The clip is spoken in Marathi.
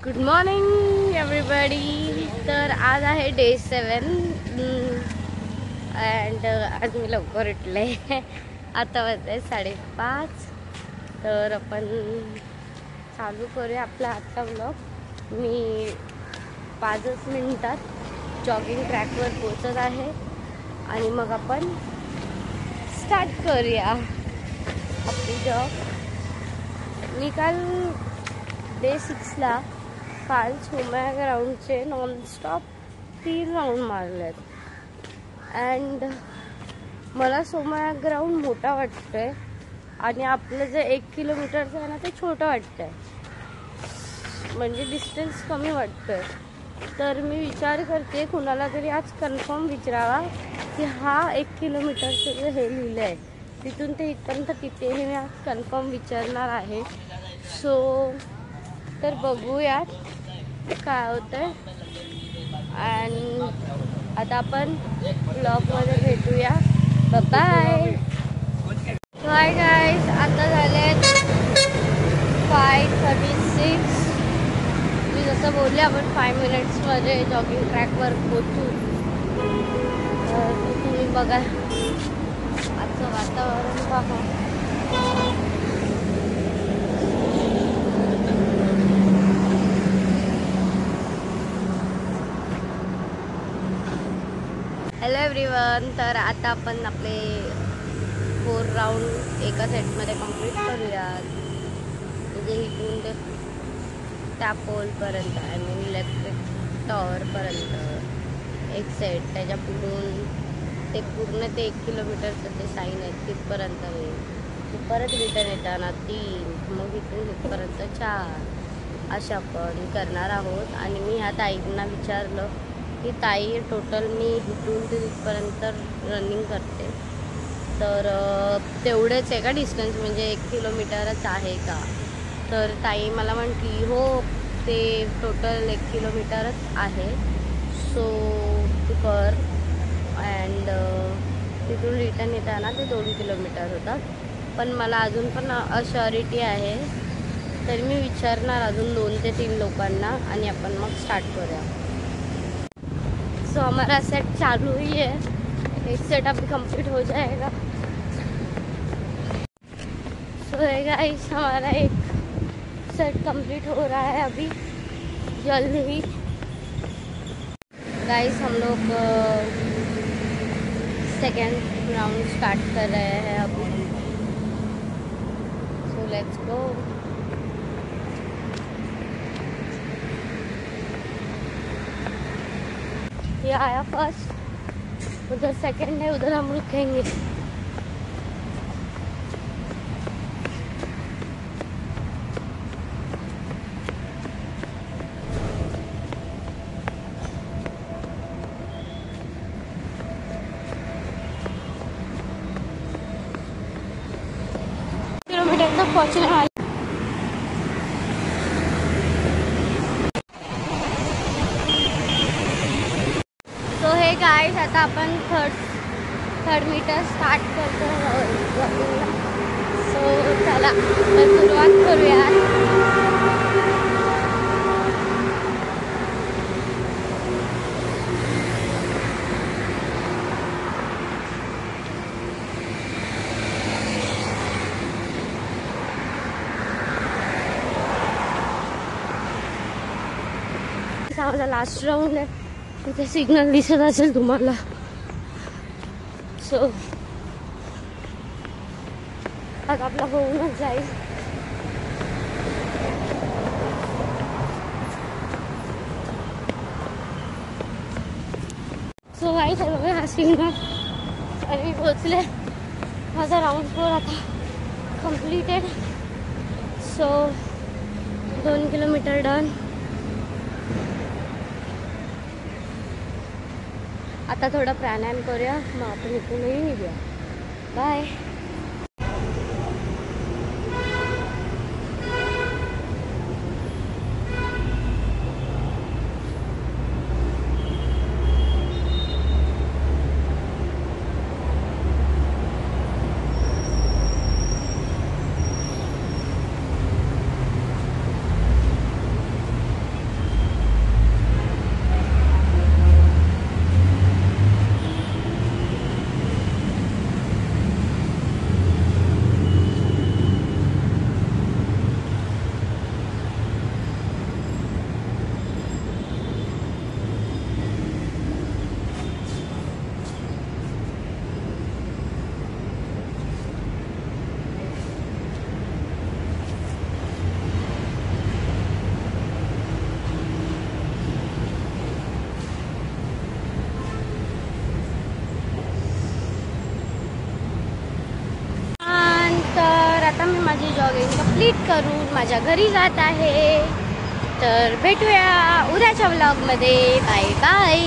Good morning everybody. तर आज आहे डे 7 अँड आज मी लवकर उठले. आता वाजले 5:30. तर आपण चालू करूया आपला आजचा व्लॉग. मी 5 मिनिटात जॉगिंग ट्रॅकवर पोचत आहे आणि मग आपण स्टार्ट करूया आपली जॉग. मी काल डे 6ला काल सोमया ग्राउंडचे नॉनस्टॉप 3 राऊंड मारलेत अँड मला सोमया ग्राउंड मोठा वाटतोय आणि आपलं जे 1 किलोमीटरचं आहे ना ते छोटं वाटतंय, म्हणजे डिस्टन्स कमी वाटतोय. तर मी विचार करते कुणाला तरी आज कन्फर्म विचारावा की हा 1 किलोमीटरचं जे हे लिहिलं आहे तिथून ते इथपर्यंत किती हे मी आज कन्फर्म विचारणार आहे. सो तर बघूयात काय होतंय अँड आता आपण ब्लॉगमध्ये भेटूया. बाय. हाय गाईज, आता झाले 5:36. मी जसं बोलले आपण 5 मिनिट्समध्ये जॉगिंग ट्रॅकवर पोचू. तर तुम्ही बघा आजचं वातावरण पहा. Hello everyone. तर आता आपण आपले 4 राऊंड एका सेटमध्ये कंप्लीट करूयात. म्हणजे इथून ते त्या पोलपर्यंत, आय मीन इलेक्ट्रिक टॉवरपर्यंत एक सेट, त्याच्या पुढून ते पूर्ण ते 1 किलोमीटरचं ते साईन आहे तिथपर्यंत मी परत रिटर्न येताना 3, मग इथून इथपर्यंत 4 अशा आपण करणार आहोत. आणि मी ह्या ताईंना विचारलं की ताई टोटल मी इथून ते तिथपर्यंत रनिंग करते तर तेवढेच आहे का डिस्टन्स, म्हणजे 1 किलोमीटरच आहे का? तर ताई मला म्हटली हो ते टोटल 1 किलोमीटरच आहे, सो तू कर. अँड तिथून रिटर्न येताना ते 2 किलोमीटर होतात. पण मला अजून पण अश्युरिटी आहे, तर मी विचारणार अजून 2 ते 3 लोकांना आणि आपण मग स्टार्ट करूया. सो हमारा सेट चालू ही है, एक सेट अभी कंप्लीट हो जाएगा. सो गाइस हमारा एक सेट कंप्लीट हो रहा है अभी जल्द ही. गाइस हम लोग सेकेंड राउंड स्टार्ट कर रहे हैं अभी. So let's go. ये आया फर्स्ट, उधर सेकंड है, उधर हम रुकेंगे. किलोमीटर तक पहुंचने वाले. सो हे गाइस आता आपण थर्ड मीटर स्टार्ट करतो. सो चला तर सुरुवात करूया. माझा लास्ट राऊंड आहे, तिथे सिग्नल दिसत असेल तुम्हाला. सो आज आपला होऊनच जाईल. सो गाईस हे बघा हा सिग्नल आणि मी पोचले. माझा राऊंड 4 आता कम्प्लीटेड. So 2 kilometre done. आता थोडा प्राणायाम करूया, मग आपण इथूनही निघूया. बाय. व्लॉगिंग कंप्लीट करून माझ्या घरी जात आहे. तर भेटूया उद्याच्या व्लॉगमध्ये. Bye bye.